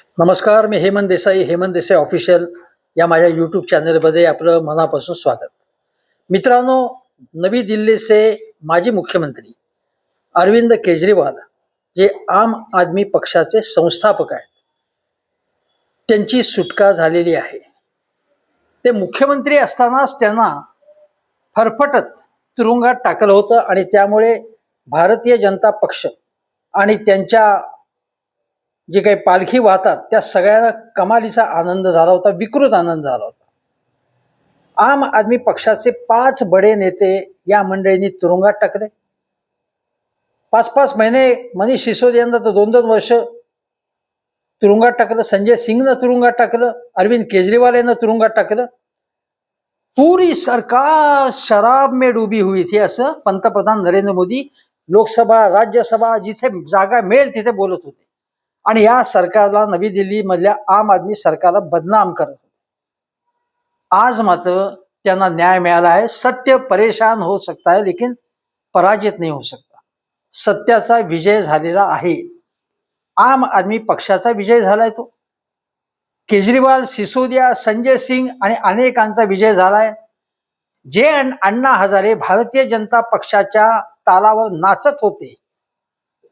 नमस्कार, मी हेमंत देसाई ऑफिशियल या माझ्या यूट्यूब चॅनलमध्ये आपलं मनापासून स्वागत. मित्रांनो, नवी दिल्लीचे माजी मुख्यमंत्री अरविंद केजरीवाल जे आम आदमी पक्षाचे संस्थापक आहेत, त्यांची सुटका झालेली आहे. ते मुख्यमंत्री असतानाच त्यांना फरफटत तुरुंगात टाकलं होतं आणि त्यामुळे भारतीय जनता पक्ष आणि त्यांच्या जे काही पालखी वाहतात त्या सगळ्यांना कमालीचा आनंद झाला होता, विकृत आनंद झाला होता. आम आदमी पक्षाचे 5 बडे नेते या मंडळींनी तुरुंगात टाकले. 5-5 महिने मनीष सिसोदियांना तर 2-2 वर्ष तुरुंगात टाकलं. संजय सिंगनं तुरुंगात टाकलं. अरविंद केजरीवाल यांना तुरुंगात टाकलं. पूरी सरकार शराब में डुबी हुई थी असं पंतप्रधान नरेंद्र मोदी लोकसभा राज्यसभा जिथे जागा मिळेल तिथे बोलत होते आणि या सरकारला, नवी दिल्ली मधल्या आम आदमी सरकारला बदनाम करत होते. आज मात्र त्यांना न्याय मिळाला आहे. सत्य परेशान हो सकता है लेकिन पराजित नहीं हो सकता. सत्याचा विजय झालेला आहे. आम आदमी पक्षाचा विजय झालाय तो. केजरीवाल, सिसोदिया, संजय सिंग आणि अनेकांचा विजय झालाय. जे अण्णा हजारे भारतीय जनता पक्षाच्या तालावर नाचत होते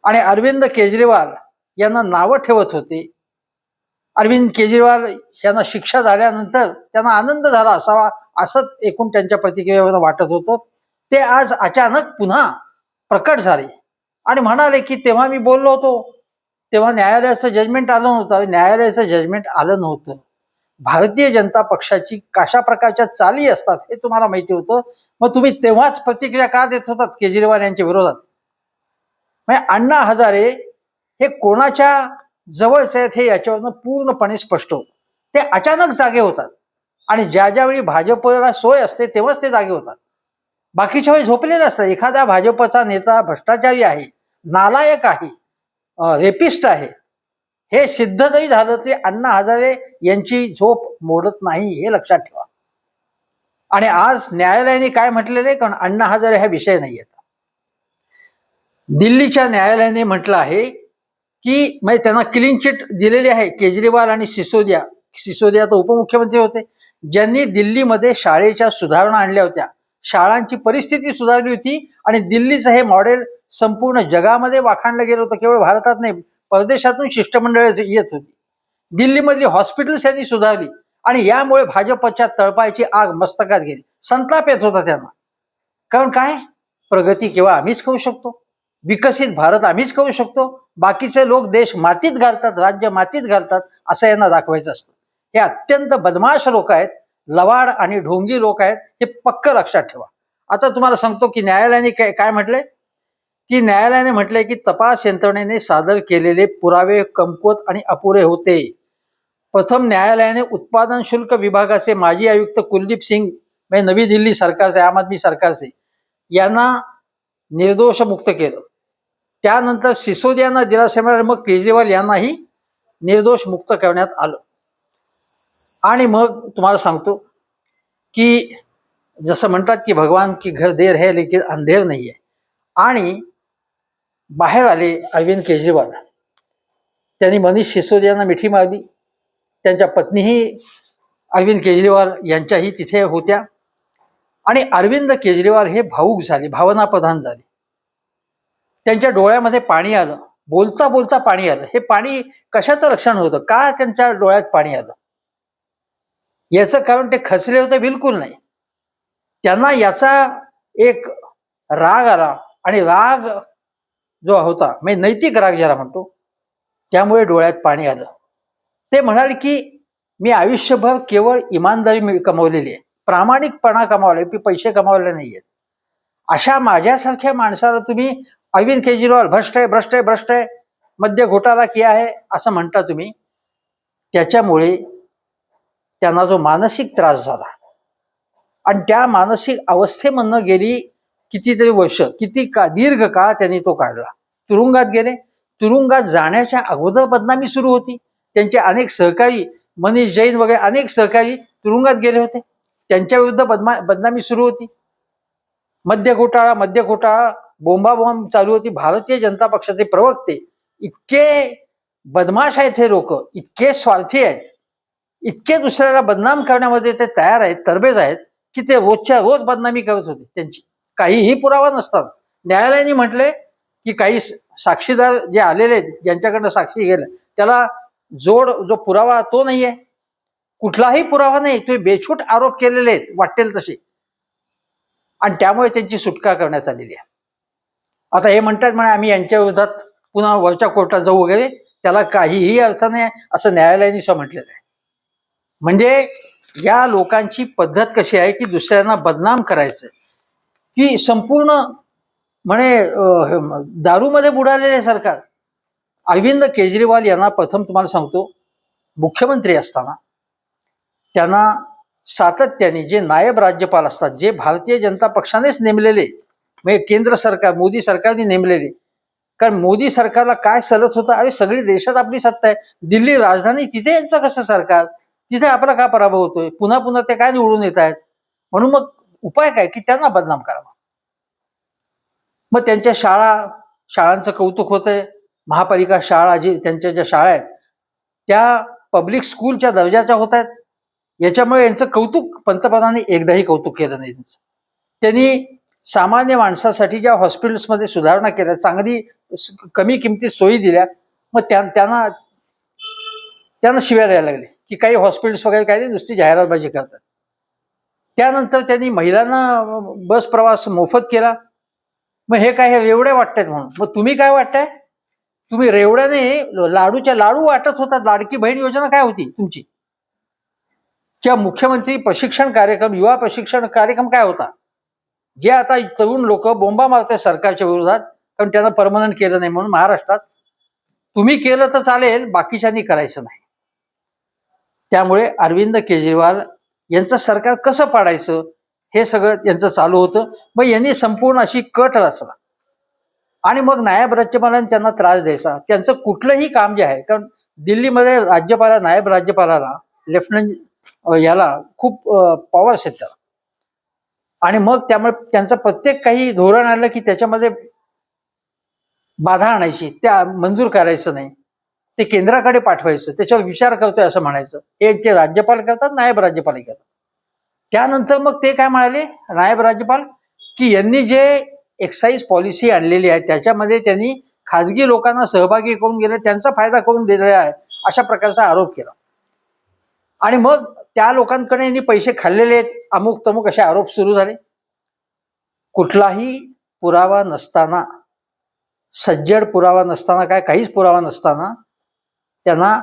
आणि अरविंद केजरीवाल यांना नावं ठेवत होते. अरविंद केजरीवाल यांना शिक्षा झाल्यानंतर त्यांना आनंद झाला असावा असं एकूण त्यांच्या प्रतिक्रियेवर वाटत होतं. ते आज अचानक पुन्हा प्रकट झाले आणि म्हणाले की तेव्हा मी बोललो होतो, तेव्हा न्यायालयाचं जजमेंट आलं नव्हतं. न्यायालयाचं जजमेंट आलं नव्हतं. भारतीय जनता पक्षाची कशा प्रकारच्या चाली असतात हे तुम्हाला माहिती होतं. मग तुम्ही तेव्हाच प्रतिक्रिया का देत होतात केजरीवाल यांच्या विरोधात? म्हणजे अण्णा हजारे हे कोणाच्या जवळचे आहेत हे याच्यावरनं पूर्णपणे स्पष्ट होतं. ते अचानक जागे होतात आणि ज्यावेळी भाजपला सोय असते तेव्हाच ते जागे होतात. बाकीच्या वेळी झोपलेले असतात. एखादा भाजपचा नेता भ्रष्टाचारी आहे, नालायक आहे, रेपिस्ट आहे, हे सिद्ध जरी झालं तरी अण्णा हजारे यांची झोप मोडत नाही, हे लक्षात ठेवा. आणि आज न्यायालयाने काय म्हटलेले, कारण अण्णा हजारे हा विषय नाही येत. दिल्लीच्या न्यायालयाने म्हटलं आहे की म्हणजे त्यांना क्लीन चिट दिलेली आहे. केजरीवाल आणि सिसोदिया तर उपमुख्यमंत्री होते, ज्यांनी दिल्लीमध्ये शाळेच्या सुधारणा आणल्या होत्या. शाळांची परिस्थिती सुधारली होती आणि दिल्लीचं हे मॉडेल संपूर्ण जगामध्ये वाखाणलं गेलं होतं. केवळ भारतात नाही, परदेशातून शिष्टमंडळ येत होती. दिल्लीमधली हॉस्पिटल्स यांनी सुधारली आणि यामुळे भाजपच्या तळपायची आग मस्तकात गेली. संताप येत होता त्यांना. कारण काय, प्रगती केवळ आम्हीच करू शकतो, विकसित भारत आम्हीच करू शकतो, बाकीचे लोक देश मातीत घालतात, राज्य मातीत घालतात असं यांना दाखवायचं असतं. हे अत्यंत बदमाश लोक आहेत, लवाड आणि ढोंगी लोक आहेत, हे पक्क लक्षात ठेवा. आता तुम्हाला सांगतो की न्यायालयाने काय म्हटलंय, की न्यायालयाने म्हटलंय की तपास यंत्रणेने सादर केलेले पुरावे कमकुवत आणि अपुरे होते. प्रथम न्यायालयाने उत्पादन शुल्क विभागाचे माजी आयुक्त कुलदीप सिंग, म्हणजे नवी दिल्ली सरकारचे, आम आदमी सरकारचे, यांना निर्दोष मुक्त केलं. त्यानंतर सिसोदियांना दिलासा मिळाला. मग केजरीवाल यांनाही निर्दोष मुक्त करण्यात आलं. आणि मग तुम्हाला सांगतो की जसं म्हणतात की भगवान की घर देर है लेकिन अंधेर नाही आहे. आणि बाहेर आले अरविंद केजरीवाल. त्यांनी मनीष सिसोदियांना मिठी मारली. त्यांच्या पत्नीही अरविंद केजरीवाल यांच्याही तिथे होत्या. आणि अरविंद केजरीवाल हे भावूक झाले, भावनाप्रधान झाले. त्यांच्या डोळ्यामध्ये पाणी आलं. बोलता बोलता पाणी आलं. हे पाणी कशाचं लक्षण होतं? का त्यांच्या डोळ्यात पाणी आलं? याचं कारण ते खचले होते? बिलकुल नाही. त्यांना याचा एक राग आला आणि राग जो होता, म्हणजे नैतिक राग ज्याला म्हणतो, त्यामुळे डोळ्यात पाणी आलं. ते म्हणाले की मी आयुष्यभर केवळ इमानदारी कमवलेली आहे, प्रामाणिकपणा कमावला, पैसे कमावले नाहीयेत. अशा माझ्यासारख्या माणसाला तुम्ही अरविंद केजरीवाल भ्रष्ट आहे, भ्रष्ट आहे, भ्रष्ट आहे, मध्य घोटाळा किया आहे असं म्हणता तुम्ही. त्याच्यामुळे त्यांना जो मानसिक त्रास झाला आणि त्या मानसिक अवस्थेमधनं गेली कितीतरी वर्ष, दीर्घ काळ त्यांनी तो काढला. तुरुंगात गेले. तुरुंगात जाण्याच्या अगोदर बदनामी सुरू होती. त्यांचे अनेक सहकारी, मनीष जैन वगैरे अनेक सहकारी तुरुंगात गेले होते. त्यांच्या विरुद्ध बदनामी सुरू होती. मध्य घोटाळा बोंबाबोंब चालू होती. भारतीय जनता पक्षाचे प्रवक्ते इतके बदमाश आहेत हे लोक, इतके स्वार्थी आहेत, इतके दुसऱ्याला बदनाम करण्यामध्ये ते तयार आहेत, तरबेज आहेत, की ते रोजच्या रोज बदनामी करत होते त्यांची. काहीही पुरावा नसतात. न्यायालयाने म्हटले की काही साक्षीदार जे आलेले आहेत, ज्यांच्याकडनं साक्षी गेल्या, त्याला जो पुरावा तो नाहीये, कुठलाही पुरावा नाही, ते बेछूट आरोप केलेले आहेत वाटेल तसे, आणि त्यामुळे त्यांची सुटका करण्यात आलेली आहे. आता हे म्हणतात म्हणे आम्ही यांच्या विरोधात पुन्हा वरच्या कोर्टात जाऊ वगैरे, त्याला काहीही अर्थ नाही असं न्यायालयाने सुद्धा म्हटलेलं आहे. म्हणजे या लोकांची पद्धत कशी आहे की दुसऱ्यांना बदनाम करायचं, की संपूर्ण म्हणे दारूमध्ये बुडालेले सरकार. अरविंद केजरीवाल यांना प्रथम तुम्हाला सांगतो, मुख्यमंत्री असताना त्यांना सातत्याने जे नायब राज्यपाल असतात, जे भारतीय जनता पक्षानेच नेमलेले, म्हणजे केंद्र सरकार मोदी सरकारने नेमलेले, कारण मोदी सरकारला काय सलत होतं, अरे सगळी देशात आपली सत्ता आहे, दिल्ली राजधानी तिथे यांचं कसं सरकार, तिथे आपला का पराभव होतोय, पुन्हा पुन्हा ते काय निवडून येत आहेत. म्हणून मग उपाय काय की त्यांना बदनाम करावा. मग त्यांच्या शाळांचं कौतुक होतंय. महापालिका शाळा जी त्यांच्या ज्या शाळा आहेत त्या पब्लिक स्कूलच्या दर्जाच्या होत आहेत. याच्यामुळे यांचं कौतुक पंतप्रधानांनी एकदाही कौतुक केलं नाही त्यांचं. त्यांनी सामान्य माणसासाठी ज्या हॉस्पिटल्समध्ये सुधारणा केल्या, चांगली कमी किमतीत सोयी दिल्या, मग त्यांना शिव्या द्यायला लागले की काही हॉस्पिटल्स वगैरे काही नाही, नुसती जाहिरातबाजी करतात. त्यानंतर त्यांनी महिलांना बस प्रवास मोफत केला. मग हे काय, हे रेवड्या वाटतात म्हणून. मग तुम्ही काय वाटताय, तुम्ही रेवड्याने लाडू वाटत होता. लाडकी बहीण योजना काय होती तुमची, किंवा मुख्यमंत्री प्रशिक्षण कार्यक्रम, युवा प्रशिक्षण कार्यक्रम काय होता, जे आता तरुण लोक बोंबा मारतात सरकारच्या विरोधात, कारण त्यांना परमनंट केलं नाही म्हणून महाराष्ट्रात. तुम्ही केलं तर चालेल, बाकीच्यांनी करायचं नाही. त्यामुळे अरविंद केजरीवाल यांचं सरकार कसं पाडायचं हे सगळं यांचं चालू होतं. मग यांनी संपूर्ण अशी कट रचला, आणि मग नायब राज्यपालांनी त्यांना त्रास द्यायचा. त्यांचं कुठलंही काम जे आहे, कारण दिल्लीमध्ये नायब राज्यपालाला, लेफ्टनंट याला खूप पॉवर्स आहेत त्याला, आणि मग त्यामुळे त्यांचं प्रत्येक काही धोरण आलं की त्याच्यामध्ये बाधा आणायची, त्या मंजूर करायचं नाही, ते केंद्राकडे पाठवायचं, त्याच्यावर विचार करतोय असं म्हणायचं. हे जे राज्यपाल करतात, नायब राज्यपाल करतात. त्यानंतर मग ते काय म्हणाले नायब राज्यपाल, की यांनी जे एक्साईज पॉलिसी आणलेली आहे त्याच्यामध्ये त्यांनी खाजगी लोकांना सहभागी करून गेले, त्यांचा फायदा करून दिलेला आहे, अशा प्रकारचा आरोप केला. आणि मग त्या लोकांकडे यांनी पैसे खाल्लेले आहेत, अमुक तमुक असे आरोप सुरू झाले. कुठलाही पुरावा नसताना, सज्जड पुरावा नसताना, काहीच पुरावा नसताना त्यांना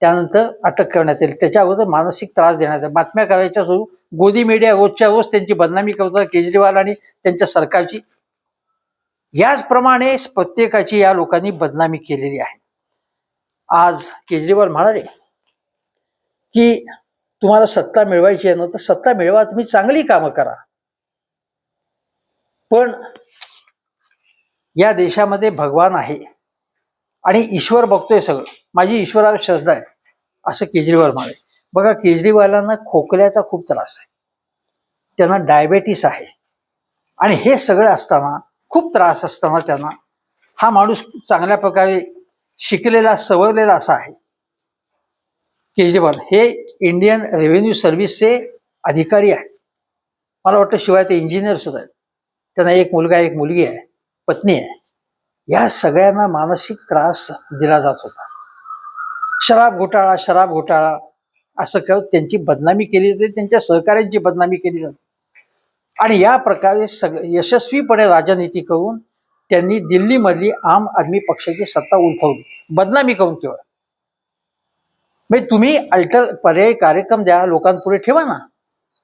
त्यानंतर अटक करण्यात येईल. त्याच्या अगोदर मानसिक त्रास देण्यात येईल. बातम्या करायच्या सुरू, गोदी मीडिया रोजच्या रोज त्यांची बदनामी करतात, केजरीवाल आणि त्यांच्या सरकारची. याचप्रमाणे प्रत्येकाची या लोकांनी बदनामी केलेली आहे. आज केजरीवाल म्हणाले की तुम्हाला सत्ता मिळवायची आहे ना, तर सत्ता मिळवा, तुम्ही चांगली कामं करा, पण या देशामध्ये भगवान आहे आणि ईश्वर बघतोय सगळं, माझी ईश्वरावर श्रद्धा आहे, असं केजरीवाल म्हणाले. बघा, केजरीवालांना खोकल्याचा खूप त्रास आहे, त्यांना डायबेटीस आहे, आणि हे सगळं असताना, खूप त्रास असताना त्यांना, हा माणूस चांगल्या प्रकारे शिकलेला सवरलेला असा आहे. केजरीवाल हे इंडियन रेव्हेन्यू सर्व्हिसचे अधिकारी आहेत, मला वाटतं, शिवाय ते इंजिनियर सुद्धा आहेत. त्यांना एक मुलगा, एक मुलगी आहे, पत्नी आहे. या सगळ्यांना मानसिक त्रास दिला जात होता. शराब घोटाळा असं करत त्यांची बदनामी केली जाते, त्यांच्या सहकार्यांची बदनामी केली जाते. आणि या प्रकारे यशस्वीपणे राजनीती करून त्यांनी दिल्लीमधली आम आदमी पक्षाची सत्ता उलथवली, बदनामी करून. केवळ म्हणजे तुम्ही पर्यायी कार्यक्रम द्या, लोकांपुढे ठेवा ना.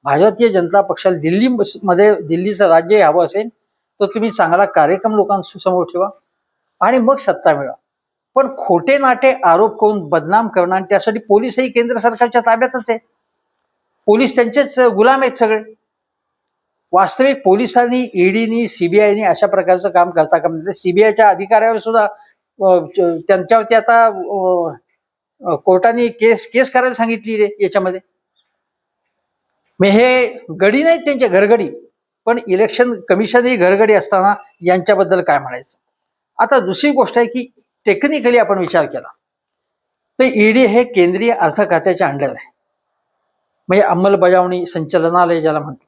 भारतीय जनता पक्षाला दिल्लीचं राज्य हवं असेल तर तुम्ही चांगला कार्यक्रम लोकांसमोर ठेवा आणि मग सत्ता मिळवा. पण खोटे नाटे आरोप करून बदनाम करणं, आणि त्यासाठी पोलीसही केंद्र सरकारच्या ताब्यातच आहे. पोलीस त्यांचेच गुलाम आहेत सगळे. वास्तविक पोलिसांनी, ईडीनी, सीबीआयनी अशा प्रकारचं काम करता का? म्हणजे सीबीआयच्या अधिकाऱ्यावर सुद्धा त्यांच्यावरती आता कोर्टाने केस करायला सांगितली रे याच्यामध्ये. मग हे गडी नाहीत त्यांचे, घरगडी, पण इलेक्शन कमिशनही घरगडी असताना यांच्याबद्दल काय म्हणायचं. आता दुसरी गोष्ट आहे की टेक्निकली आपण विचार केला तर ईडी हे केंद्रीय अर्थ खात्याच्या अंडर आहे, म्हणजे अंमलबजावणी संचालनालय ज्याला म्हणतो,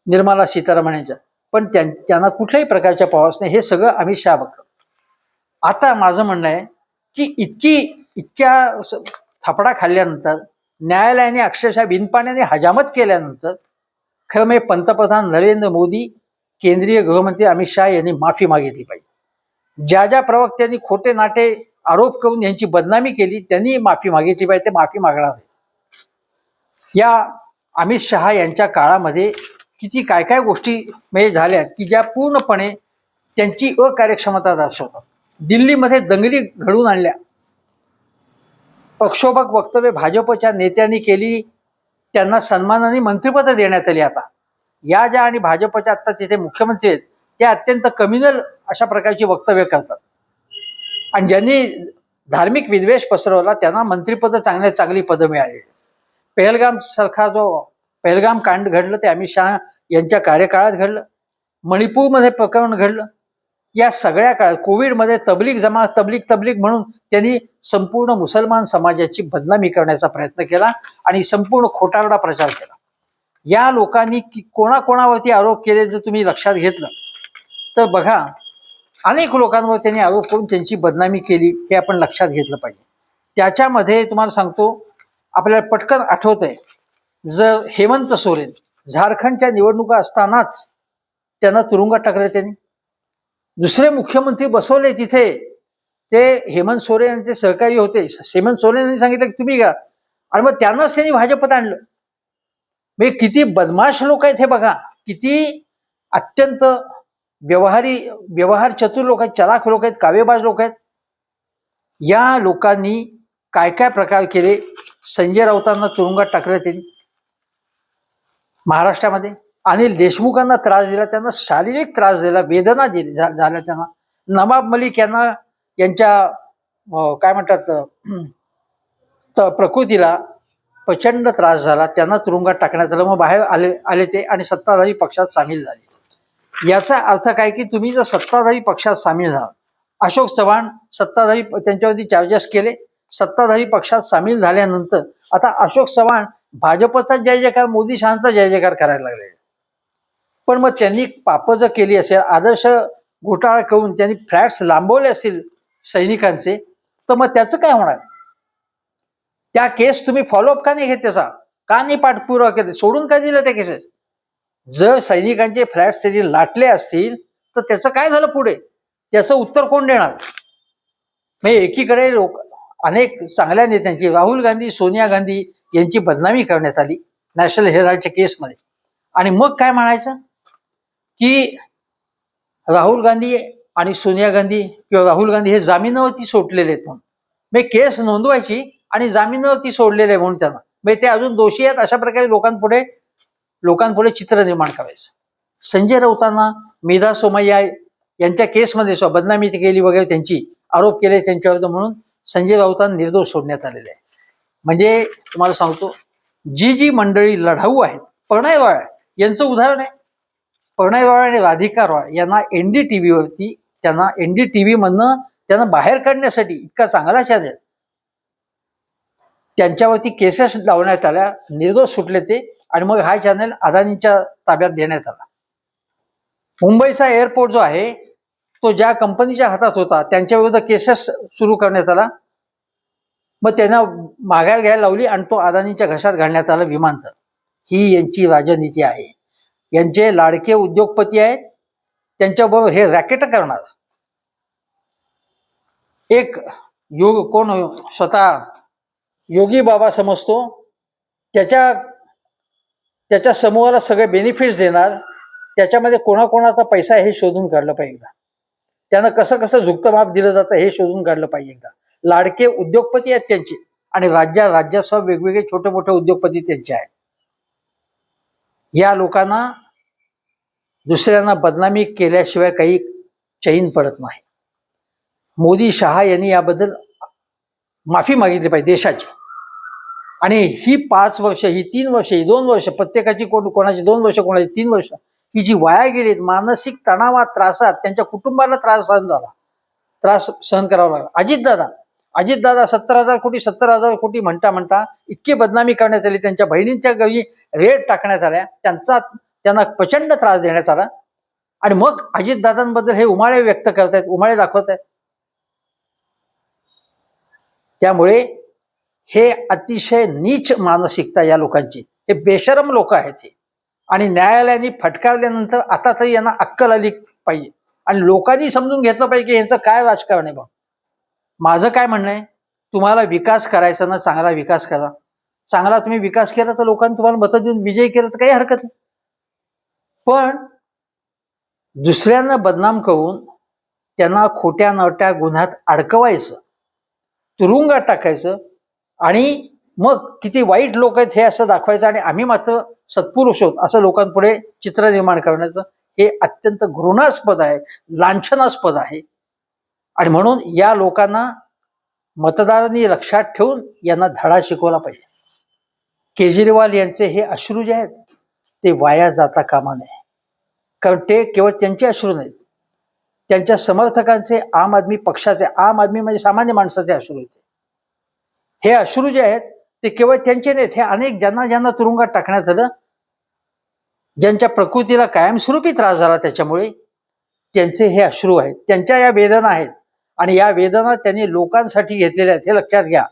निर्मला सीतारामन यांच्या. पण त्यांना कुठल्याही प्रकारच्या पॉवर्स नाही, हे सगळं अमित शहा बघतात. आता माझं म्हणणं आहे की इतक्या थपडा खाल्ल्यानंतर, न्यायालयाने अक्षरशः बिनपाण्याने हजामत केल्यानंतर, खरं म्हणजे पंतप्रधान नरेंद्र मोदी, केंद्रीय गृहमंत्री अमित शहा यांनी माफी मागितली पाहिजे. ज्या ज्या प्रवक्त्यांनी खोटे नाटे आरोप करून यांची बदनामी केली त्यांनी माफी मागितली पाहिजे. ते माफी मागणार आहे. या अमित शहा यांच्या काळामध्ये किती काय काय गोष्टी म्हणजे झाल्या की ज्या पूर्णपणे त्यांची अकार्यक्षमता दर्शवतात. दिल्लीमध्ये दंगली घडवून आणल्या, प्रक्षोभक वक्तव्य भाजपच्या नेत्यांनी केली, त्यांना सन्मानाने मंत्रिपद देण्यात आली. आता या ज्या आणि भाजपच्या आता तिथे मुख्यमंत्री आहेत त्या अत्यंत कम्युनल अशा प्रकारची वक्तव्य करतात. आणि ज्यांनी धार्मिक विद्वेष पसरवला त्यांना मंत्रिपद चांगली पदं मिळाली. पहलगाम सारखा जो पहलगाम कांड घडलं ते अमित शहा यांच्या कार्यकाळात घडलं. मणिपूरमध्ये प्रकरण घडलं. या सगळ्या काळात कोविडमध्ये तबलीग म्हणून त्यांनी संपूर्ण मुसलमान समाजाची बदनामी करण्याचा प्रयत्न केला आणि संपूर्ण खोटारडा प्रचार केला. या लोकांनी कोणाकोणावरती आरोप केले जर तुम्ही लक्षात घेतलं तर बघा, अनेक लोकांवर त्यांनी आरोप करून त्यांची बदनामी केली, हे आपण लक्षात घेतलं पाहिजे. त्याच्यामध्ये तुम्हाला सांगतो, आपल्याला पटकन आठवतंय, जर हेमंत सोरेन झारखंडच्या निवडणुका असतानाच त्यांना तुरुंगात टाकलं. त्यांनी दुसरे मुख्यमंत्री बसवले तिथे, ते हेमंत सोरेन यांचे सहकारी होते. हेमंत सोरेन यांनी सांगितलं की तुम्ही घ्या, आणि मग त्यांनाच त्यांनी भाजपत आणलं. म्हणजे किती बदमाश लोक आहेत हे बघा, किती अत्यंत व्यवहार चतुर लोक आहेत, चलाख लोक आहेत, काव्यबाज लोक आहेत. या लोकांनी काय काय प्रकार केले. संजय राऊतांना तुरुंगात टाकलं त्यांनी. महाराष्ट्रामध्ये अनिल देशमुखांना त्रास दिला, त्यांना शारीरिक त्रास दिला, वेदना झाल्या त्यांना. नवाब मलिक यांना यांच्या काय म्हणतात प्रकृतीला प्रचंड त्रास झाला, त्यांना तुरुंगात टाकण्यात आलं. मग बाहेर आले ते आणि सत्ताधारी पक्षात सामील झाले. याचा अर्थ काय की तुम्ही जर सत्ताधारी पक्षात सामील झाला, अशोक चव्हाण सत्ताधारी, त्यांच्यावरती चार्जेस केले, सत्ताधारी पक्षात सामील झाल्यानंतर आता अशोक चव्हाण भाजपचा जय जयकार, मोदी शहांचा जय जयकार करायला लागले. पण मग त्यांनी पापं जर केली असेल, आदर्श घोटाळा करून त्यांनी फ्लॅट्स लांबवले असतील सैनिकांचे, तर मग त्याचं काय होणार? त्या केस तुम्ही फॉलोअप का नाही घेत? त्याचा का नाही पाठपुरावा केला? सोडून का दिलं त्या केसेस? जर सैनिकांचे फ्लॅट्स त्यांनी लाटले असतील तर त्याचं काय झालं पुढे? त्याचं उत्तर कोण देणार? म्हणजे एकीकडे अनेक चांगल्या नेत्यांची, राहुल गांधी, सोनिया गांधी यांची बदनामी करण्यात आली नॅशनल हेराल्डच्या केसमध्ये, आणि मग काय म्हणायचं की राहुल गांधी आणि सोनिया गांधी किंवा राहुल गांधी हे जामिनावरती सोडलेले आहेत म्हणून. म्हणजे केस नोंदवायची आणि जामिनावरती सोडलेले म्हणून त्यांना, म्हणजे ते अजून दोषी आहेत अशा प्रकारे लोकांपुढे चित्र निर्माण करायचं. संजय राऊतांना, मेधा सोमय्या यांच्या केसमध्ये बदनामी केली वगैरे, त्यांची आरोप केले त्यांच्यावर, म्हणून संजय राऊतांना निर्दोष सोडण्यात आलेले आहे. म्हणजे तुम्हाला सांगतो, जी मंडळी लढाऊ आहेत, प्रणय रॉय यांचं उदाहरण आहे. प्रणय रॉय आणि राधिका रॉय यांना एनडीटीव्हीवरती, त्यांना एनडीटीव्ही मधनं त्यांना बाहेर काढण्यासाठी इतका चांगला चॅनल, त्यांच्यावरती केसेस लावण्यात आल्या, निर्दोष सुटले ते, आणि मग हा चॅनल अदानींच्या ताब्यात देण्यात आला. मुंबईचा एअरपोर्ट जो आहे तो ज्या कंपनीच्या हातात होता त्यांच्या विरुद्ध केसेस सुरू करण्यात आला. मग त्यांना माघार घ्यायला लावली आणि तो अदानीच्या घशात घालण्यात आला विमानतळ. ही यांची राजनीती आहे. यांचे लाडके उद्योगपती आहेत, त्यांच्याबरोबर हे रॅकेट करणार. एक कोण स्वतः योगी बाबा समजतो, त्याच्या समूहाला सगळे बेनिफिट्स देणार, त्याच्यामध्ये कोणाकोणाचा पैसा हे शोधून काढलं पाहिजे एकदा. त्यांना कसं कसं झुकतं माप दिलं जातं हे शोधून काढलं पाहिजे एकदा. लाडके उद्योगपती आहेत त्यांचे, आणि राज्यासह वेगवेगळे छोटे मोठे उद्योगपती त्यांचे आहेत. या लोकांना दुसऱ्यांना बदनामी केल्याशिवाय काही चैन पडत नाही. मोदी शहा यांनी याबद्दल माफी मागितली पाहिजे देशाची. आणि ही 5 वर्ष, ही 3 वर्ष, ही 2 वर्ष, प्रत्येकाची कोणाची 2 वर्ष, कोणाची 3 वर्ष, ही जी वाया गेलीत, मानसिक तणावात, त्रासात, त्यांच्या कुटुंबाला त्रास सहन करावा लागला. अजितदादा अजितदादा 70,000 कोटी 70,000 कोटी म्हणता इतकी बदनामी करण्यात आली, त्यांच्या बहिणींच्या घरी रेड टाकण्यात आल्या, त्यांना प्रचंड त्रास देण्यात आला. आणि मग अजितदादांबद्दल हे उमाळे व्यक्त करतायत, उमाळे दाखवत आहेत. त्यामुळे हे अतिशय नीच मानसिकता या लोकांची, हे बेशरम लोक आहेत हे. आणि न्यायालयाने फटकारल्यानंतर आता तरी यांना अक्कल आली पाहिजे आणि लोकांनी समजून घेतलं पाहिजे की यांचं काय राजकारण आहे. बा माझं काय म्हणणं आहे, तुम्हाला विकास करायचा ना, चांगला विकास करा. चांगला तुम्ही विकास केला तर लोकांनी तुम्हाला मतं देऊन विजयी केलं तर काही हरकत नाही. पण दुसऱ्यांना बदनाम करून त्यांना खोट्या नवट्या गुन्ह्यात अडकवायचं, तुरुंगात टाकायचं आणि मग किती वाईट लोक आहेत हे असं दाखवायचं आणि आम्ही मात्र सत्पुरुष आहोत असं लोकांपुढे चित्र निर्माण करण्याचं, हे अत्यंत घृणास्पद आहे, लांछनास्पद आहे. आणि म्हणून या लोकांना मतदारांनी लक्षात ठेवून यांना धडा शिकवला पाहिजे. केजरीवाल यांचे हे अश्रू जे आहेत ते वाया जाता कामा नये. कारण ते केवळ त्यांचे अश्रू नाहीत, त्यांच्या समर्थकांचे, आम आदमी पक्षाचे, आम आदमी म्हणजे सामान्य माणसाचे अश्रू आहेत. हे अश्रू जे आहेत ते केवळ त्यांचे नाहीत, हे अनेक ज्यांना तुरुंगात टाकण्यात आलं, ज्यांच्या प्रकृतीला कायमस्वरूपी त्रास झाला त्याच्यामुळे, त्यांचे हे अश्रू आहेत, त्यांच्या या वेदना आहेत. आणि या वेदना त्यांनी लोकांसाठी घेतलेल्या आहेत हे लक्षात घ्या.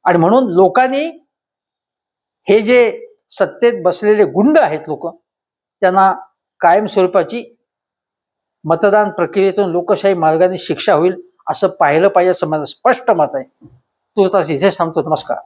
आणि म्हणून लोकांनी हे जे सत्तेत बसलेले गुंड आहेत लोक, त्यांना कायमस्वरूपाची मतदान प्रक्रियेतून लोकशाही मार्गाने शिक्षा होईल असं पाहिलं पाहिजे असं माझं स्पष्ट मत आहे. तुर्तास इथेच थांबतो. नमस्कार.